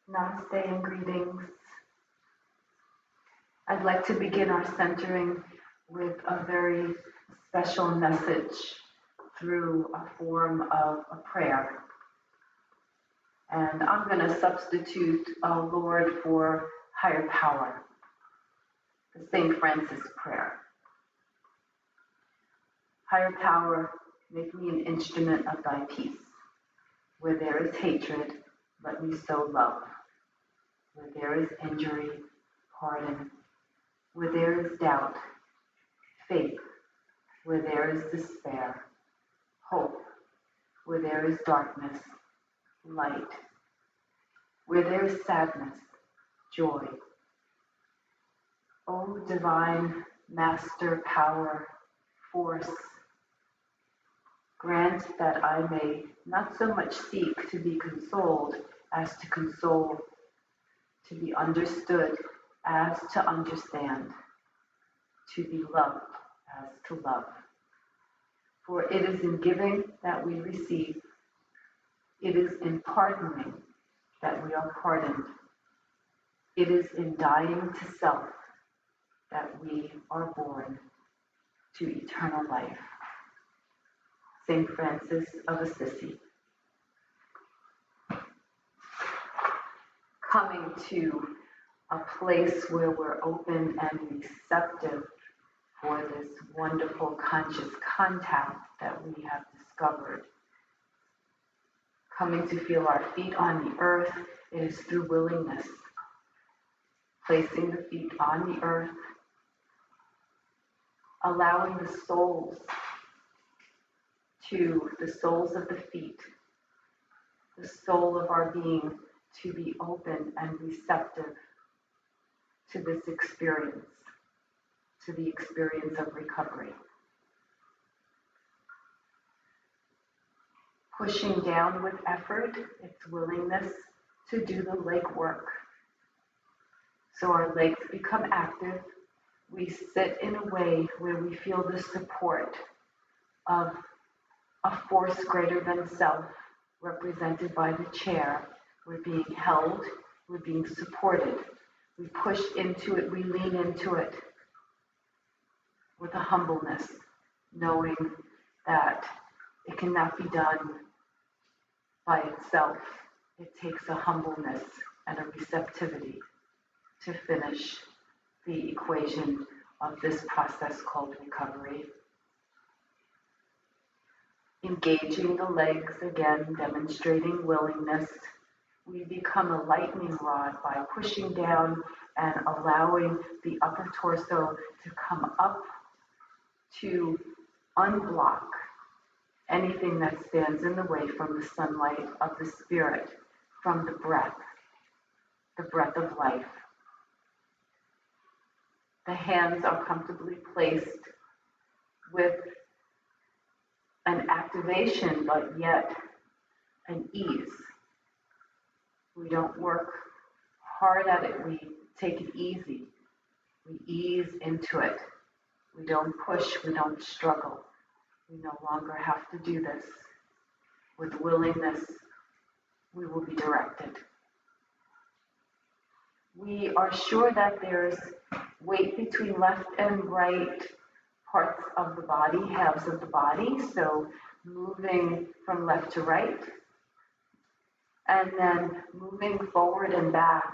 Namaste and greetings. I'd like to begin our centering with a very special message through a form of a prayer. And I'm going to substitute Lord for higher power, the St. Francis prayer. Higher power, make me an instrument of thy peace. Where there is hatred, let me sow love. Where there is injury, pardon. Where there is doubt, faith. Where there is despair, hope. Where there is darkness, light. Where there is sadness, joy. O divine master power, force, grant that I may not so much seek to be consoled as to console, to be understood as to understand, to be loved as to love. For it is in giving that we receive, it is in pardoning that we are pardoned, it is in dying to self that we are born to eternal life. St. Francis of Assisi. Coming to a place where we're open and receptive for this wonderful conscious contact that we have discovered. Coming to feel our feet on the earth, it is through willingness. Placing the feet on the earth, allowing the soles of the feet, the soul of our being to be open and receptive to this experience, to the experience of recovery. Pushing down with effort, it's willingness to do the leg work. So our legs become active. We sit in a way where we feel the support of a force greater than self, represented by the chair. We're being held, we're being supported. We push into it, we lean into it with a humbleness, knowing that it cannot be done by itself. It takes a humbleness and a receptivity to finish the equation of this process called recovery. Engaging the legs again, demonstrating willingness. We become a lightning rod by pushing down and allowing the upper torso to come up to unblock anything that stands in the way from the sunlight of the spirit, from the breath of life. The hands are comfortably placed with an activation, but yet an ease. We don't work hard at it, we take it easy. We ease into it. We don't push, we don't struggle. We no longer have to do this. With willingness, we will be directed. We are sure that there's weight between left and right parts of the body, halves of the body, so moving from left to right, and then moving forward and back.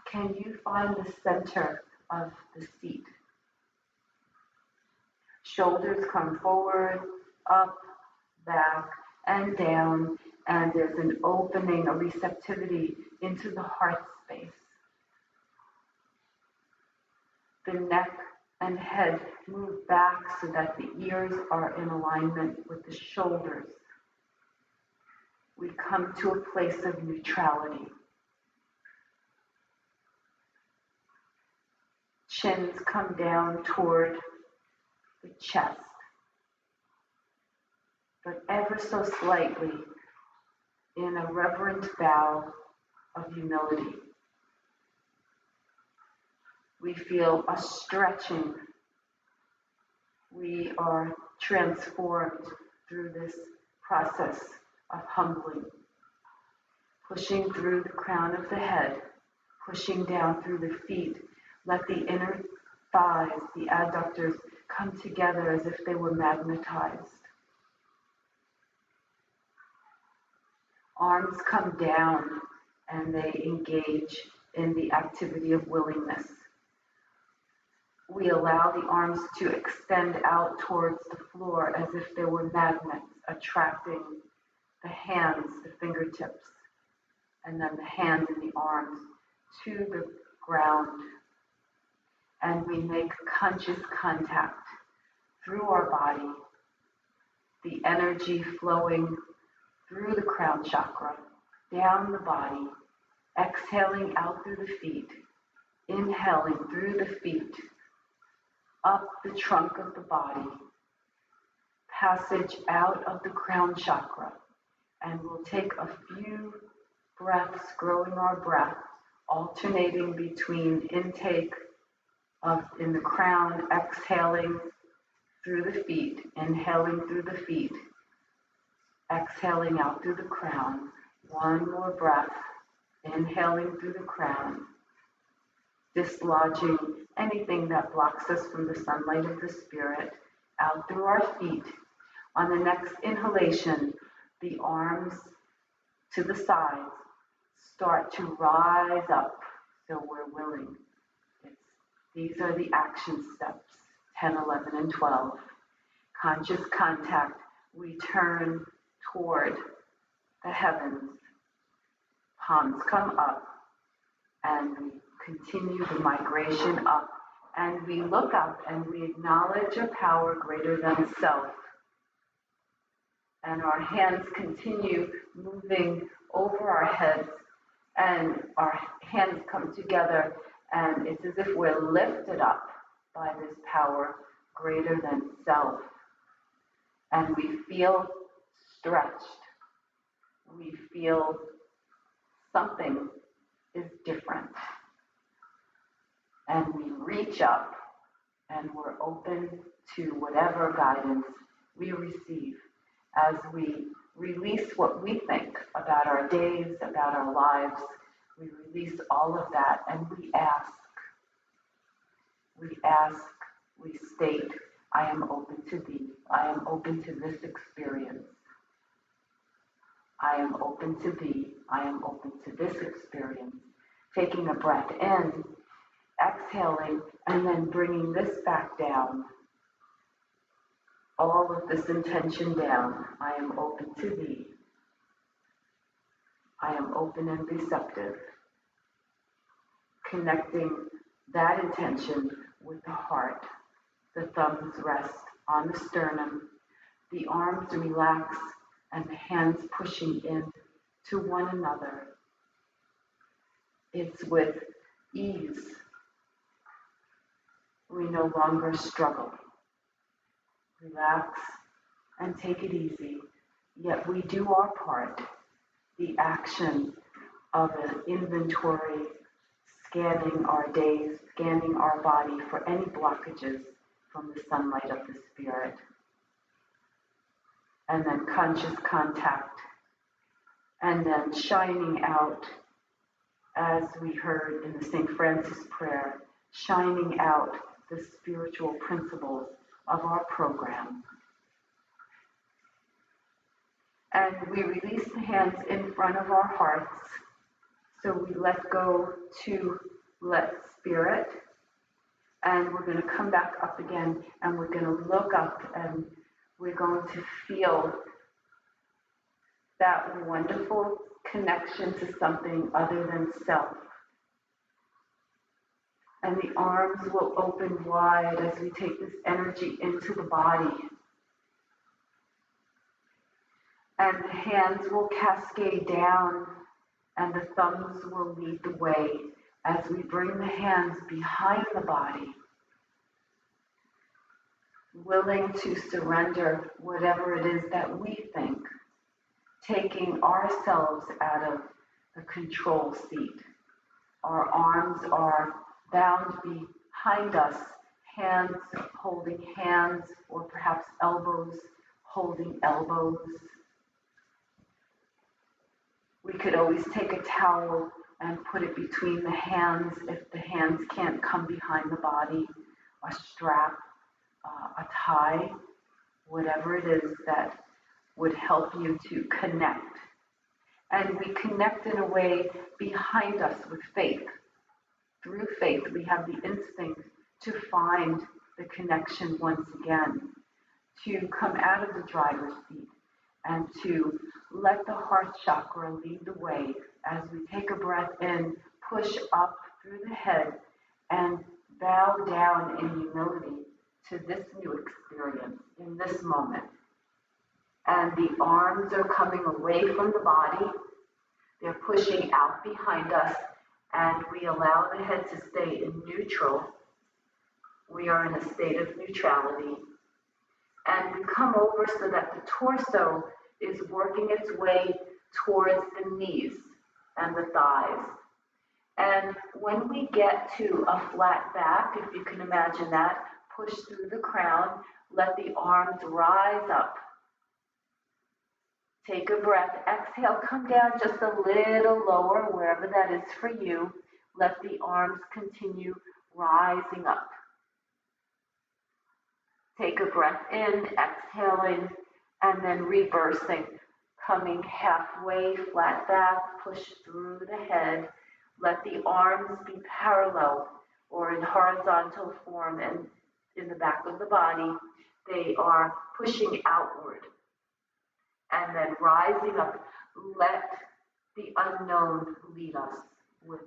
Can you find the center of the seat? Shoulders come forward, up, back, and down, and there's an opening, a receptivity into the heart space. The neck and head move back so that the ears are in alignment with the shoulders. We come to a place of neutrality. Chins come down toward the chest, but ever so slightly in a reverent bow of humility. We feel a stretching. We are transformed through this process of humbling. pushing through the crown of the head, pushing down through the feet. Let the inner thighs, the adductors, come together as if they were magnetized. Arms come down and they engage in the activity of willingness. We allow the arms to extend out towards the floor as if they were magnets, attracting the hands, the fingertips, and then the hands and the arms to the ground. And we make conscious contact through our body, the energy flowing through the crown chakra, down the body, exhaling out through the feet, inhaling through the feet, up the trunk of the body, passage out of the crown chakra, and we'll take a few breaths, growing our breath, alternating between intake in the crown, exhaling through the feet, inhaling through the feet, exhaling out through the crown. One more breath, inhaling through the crown, dislodging anything that blocks us from the sunlight of the spirit, out through our feet. On the next inhalation, the arms to the sides start to rise up, so we're willing. These are the action steps, 10, 11, and 12. Conscious contact, we turn toward the heavens. Palms come up, and we continue the migration up. And we look up and we acknowledge a power greater than self. And our hands continue moving over our heads, and our hands come together, and it's as if we're lifted up by this power greater than self. And we feel stretched. We feel something is different. And we reach up, and we're open to whatever guidance we receive as we release what we think about our days, about our lives. We release all of that, and we ask, we state, I am open to thee. I am open to this experience. I am open to thee. I am open to this experience. Taking a breath in, exhaling, and then bringing this back down. All of this intention down. I am open to thee. I am open and receptive. Connecting that intention with the heart. The thumbs rest on the sternum. The arms relax and the hands pushing in to one another. It's with ease. We no longer struggle. Relax and take it easy, yet we do our part, the action of an inventory, scanning our days, scanning our body for any blockages from the sunlight of the spirit. And then conscious contact, and then shining out, as we heard in the St. Francis prayer, shining out the spiritual principles of our program. And we release the hands in front of our hearts, so we let go to let spirit, and we're going to come back up again, and we're going to look up, and we're going to feel that wonderful connection to something other than self. And the arms will open wide as we take this energy into the body. And the hands will cascade down, and the thumbs will lead the way as we bring the hands behind the body, willing to surrender whatever it is that we think, taking ourselves out of the control seat. Our arms are bound behind us, hands holding hands, or perhaps elbows holding elbows. We could always take a towel and put it between the hands if the hands can't come behind the body, a strap, a tie, whatever it is that would help you to connect. And we connect in a way behind us with faith. Through faith, we have the instinct to find the connection once again, to come out of the driver's seat and to let the heart chakra lead the way as we take a breath in, push up through the head, and bow down in humility to this new experience in this moment. And the arms are coming away from the body. They're pushing out behind us, and we allow the head to stay in neutral. We are in a state of neutrality. And we come over so that the torso is working its way towards the knees and the thighs. And when we get to a flat back, if you can imagine that, push through the crown, let the arms rise up. Take a breath, exhale, come down just a little lower, wherever that is for you. Let the arms continue rising up. Take a breath in, exhaling, and then reversing, coming halfway, flat back, push through the head. Let the arms be parallel or in horizontal form and in the back of the body. They are pushing outward. And then rising up, let the unknown lead us with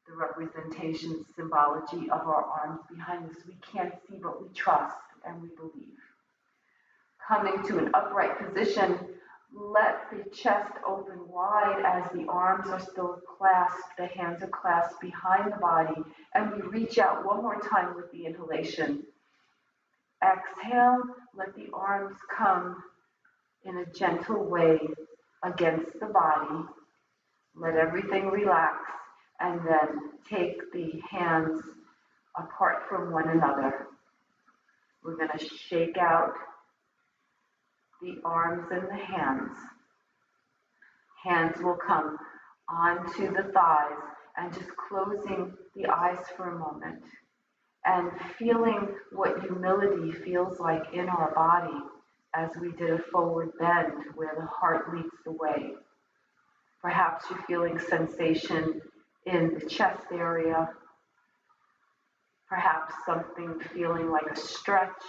the representation, symbology of our arms behind us. We can't see, but we trust and we believe. Coming to an upright position, let the chest open wide as the arms are still clasped, the hands are clasped behind the body, and we reach out one more time with the inhalation. Exhale, let the arms come in a gentle way against the body. Let everything relax, and then take the hands apart from one another. We're going to shake out the arms and the hands. Hands will come onto the thighs and just closing the eyes for a moment and feeling what humility feels like in our body as we did a forward bend where the heart leads the way. Perhaps you're feeling sensation in the chest area, perhaps something feeling like a stretch,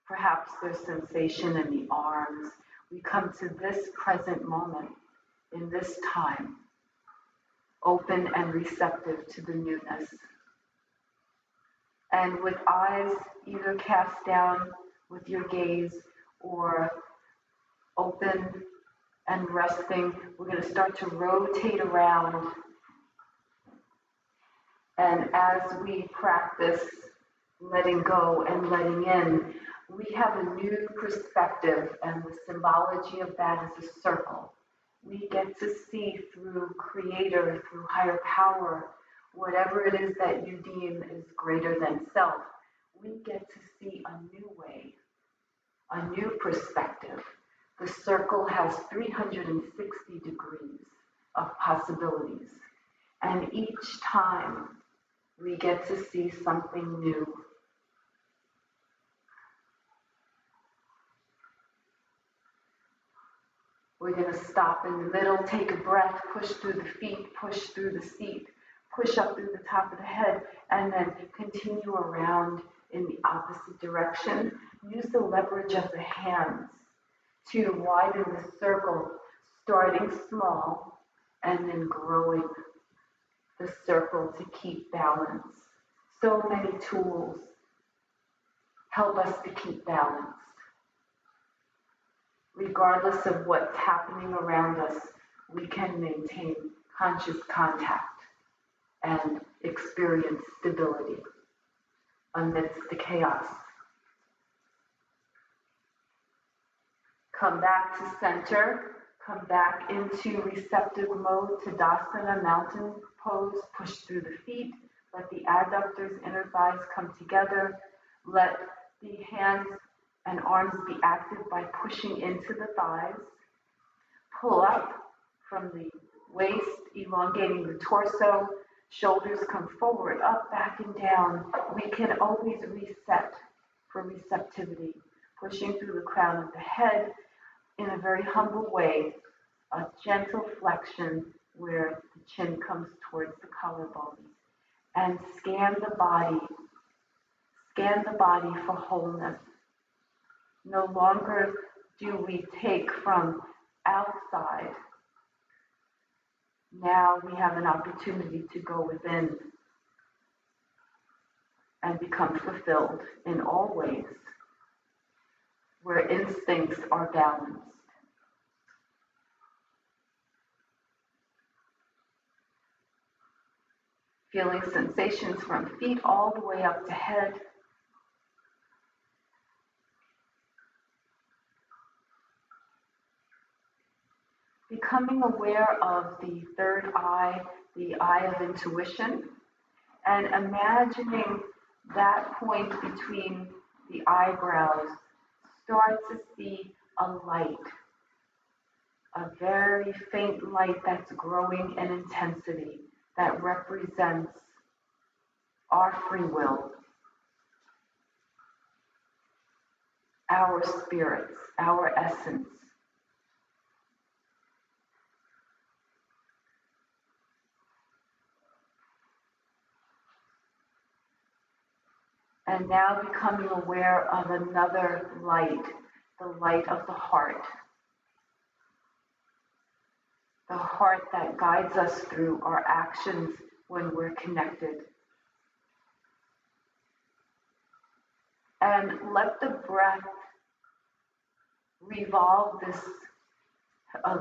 perhaps there's sensation in the arms. We come to this present moment, in this time, open and receptive to the newness. And with eyes either cast down with your gaze or open and resting, we're going to start to rotate around. And as we practice letting go and letting in, we have a new perspective, and the symbology of that is a circle. We get to see through Creator, through higher power, whatever it is that you deem is greater than self. We get to see a new way, a new perspective. The circle has 360 degrees of possibilities, and each time we get to see something new. We're going to stop in the middle, take a breath, push through the feet, push through the seat, push up through the top of the head, and then continue around in the opposite direction. Use the leverage of the hands to widen the circle, starting small and then growing the circle to keep balance. So many tools help us to keep balance. Regardless of what's happening around us, we can maintain conscious contact and experience stability amidst the chaos. Come back to center, come back into receptive mode, Tadasana, mountain pose, push through the feet, let the adductors, inner thighs come together, let the hands and arms be active by pushing into the thighs. Pull up, from the waist, elongating the torso, shoulders come forward, up, back, and down. We can always reset for receptivity, pushing through the crown of the head in a very humble way, a gentle flexion where the chin comes towards the collarbone, and scan the body for wholeness. No longer do we take from outside. Now we have an opportunity to go within and become fulfilled in all ways, where instincts are balanced. Feeling sensations from feet all the way up to head. Becoming aware of the third eye, the eye of intuition, and imagining that point between the eyebrows, start to see a light, a very faint light that's growing in intensity, that represents our free will, our spirits, our essence. And now becoming aware of another light, the light of the heart. The heart that guides us through our actions when we're connected. And let the breath revolve this,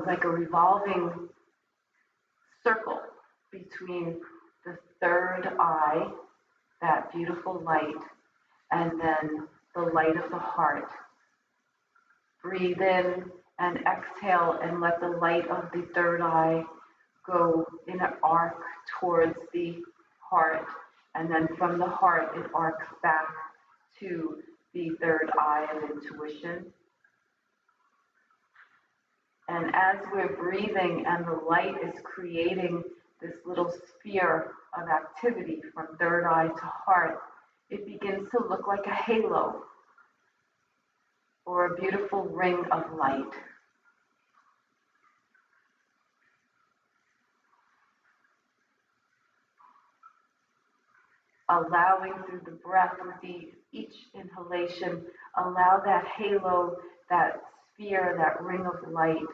like a revolving circle between the third eye, that beautiful light, and then the light of the heart. Breathe in and exhale and let the light of the third eye go in an arc towards the heart, and then from the heart it arcs back to the third eye of intuition. And as we're breathing and the light is creating this little sphere of activity from third eye to heart, it begins to look like a halo or a beautiful ring of light. Allowing through the breath with each inhalation, allow that halo, that sphere, that ring of light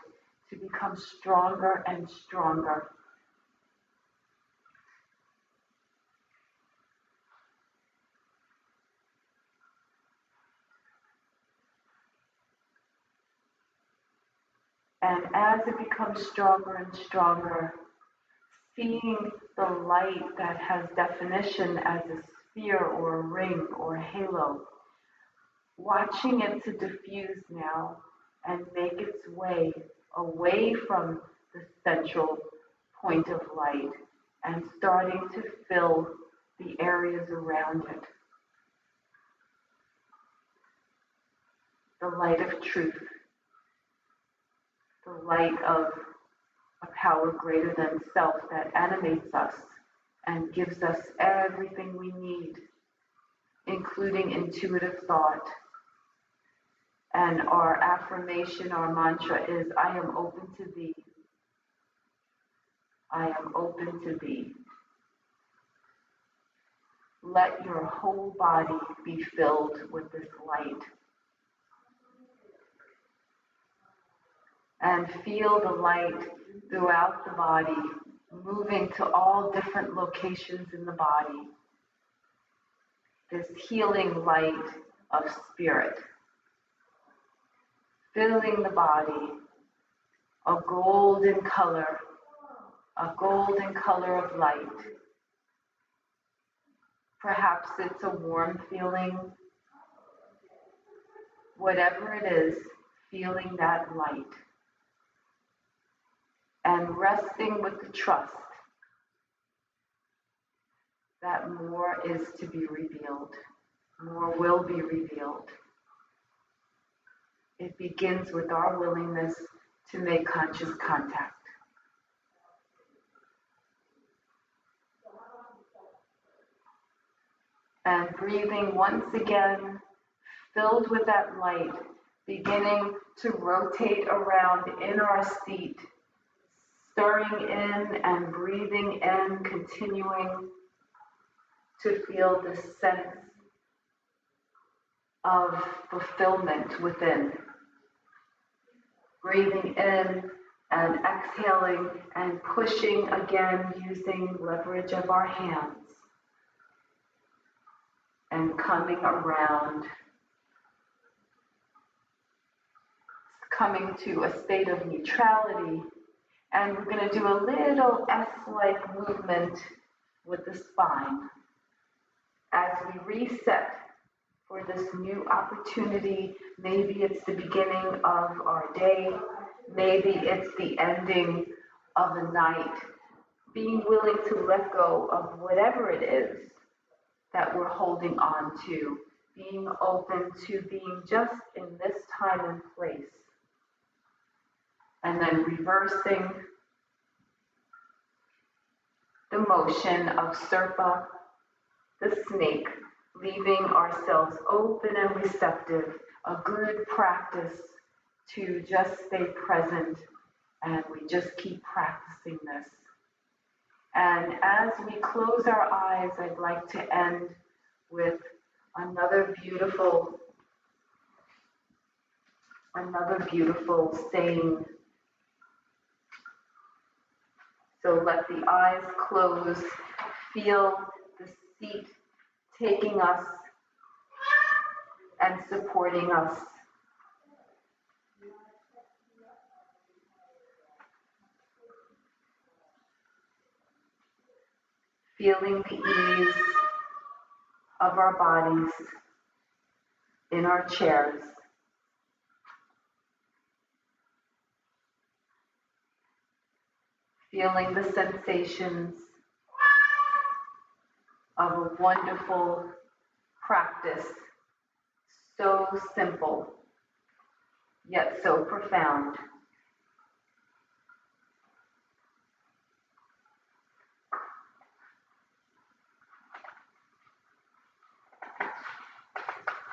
to become stronger and stronger. And as it becomes stronger and stronger, seeing the light that has definition as a sphere or a ring or a halo, watching it to diffuse now and make its way away from the central point of light and starting to fill the areas around it. The light of truth, the light of a power greater than self that animates us and gives us everything we need, including intuitive thought. And our affirmation, our mantra is, I am open to thee. I am open to thee. Let your whole body be filled with this light. And feel the light throughout the body, moving to all different locations in the body. This healing light of spirit, filling the body, a golden color of light. Perhaps it's a warm feeling. Whatever it is, feeling that light. And resting with the trust that more is to be revealed, more will be revealed. It begins with our willingness to make conscious contact. And breathing once again, filled with that light, beginning to rotate around in our seat, stirring in and breathing in, continuing to feel this sense of fulfillment within. Breathing in and exhaling and pushing again using leverage of our hands. And coming around, coming to a state of neutrality. And we're going to do a little S-like movement with the spine as we reset for this new opportunity. Maybe it's the beginning of our day. Maybe it's the ending of the night. Being willing to let go of whatever it is that we're holding on to. Being open to being just in this time and place. And then reversing the motion of Serpa, the snake, leaving ourselves open and receptive, a good practice to just stay present, and we just keep practicing this. And as we close our eyes, I'd like to end with another beautiful saying. So let the eyes close, feel the seat taking us and supporting us. Feeling the ease of our bodies in our chairs. Feeling the sensations of a wonderful practice, so simple, yet so profound.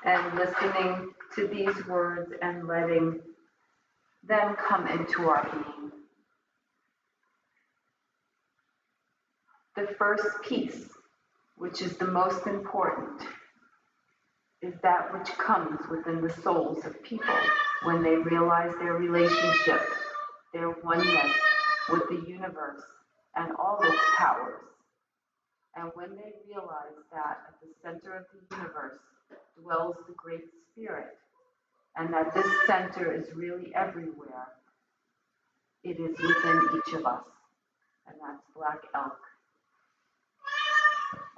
And listening to these words and letting them come into our being. The first piece, which is the most important, is that which comes within the souls of people when they realize their relationship, their oneness with the universe and all its powers. And when they realize that at the center of the universe dwells the Great Spirit, and that this center is really everywhere, it is within each of us, and that's Black Elk.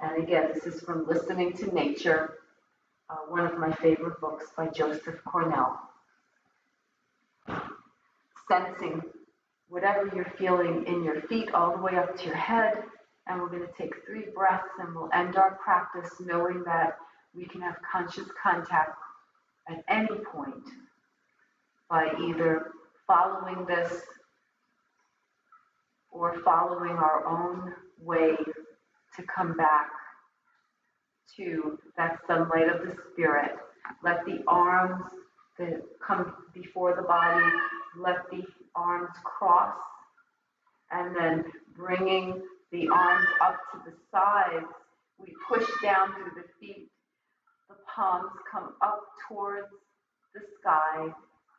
And again, this is from Listening to Nature, one of my favorite books by Joseph Cornell. Sensing whatever you're feeling in your feet all the way up to your head, and we're going to take 3 breaths and we'll end our practice knowing that we can have conscious contact at any point by either following this or following our own way to come back to that sunlight of the spirit. Let the arms that come before the body, let the arms cross, and then bringing the arms up to the sides, we push down through the feet. The palms come up towards the sky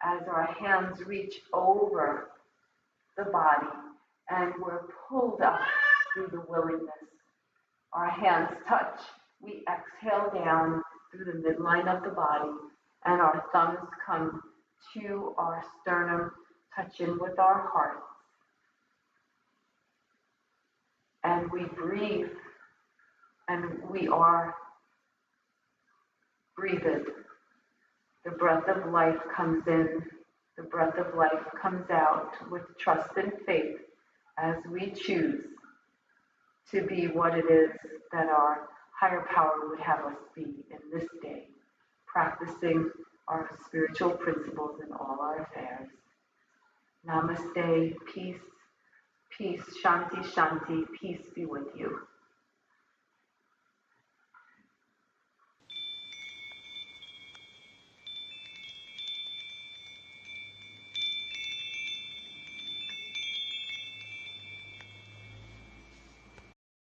as our hands reach over the body, and we're pulled up through the willingness. Our hands touch. We exhale down through the midline of the body, and our thumbs come to our sternum, touch in with our heart. And we breathe, and we are breathed. The breath of life comes in, the breath of life comes out with trust and faith as we choose to be what it is that our higher power would have us be in this day, practicing our spiritual principles in all our affairs. Namaste, peace, peace, shanti, shanti, peace be with you.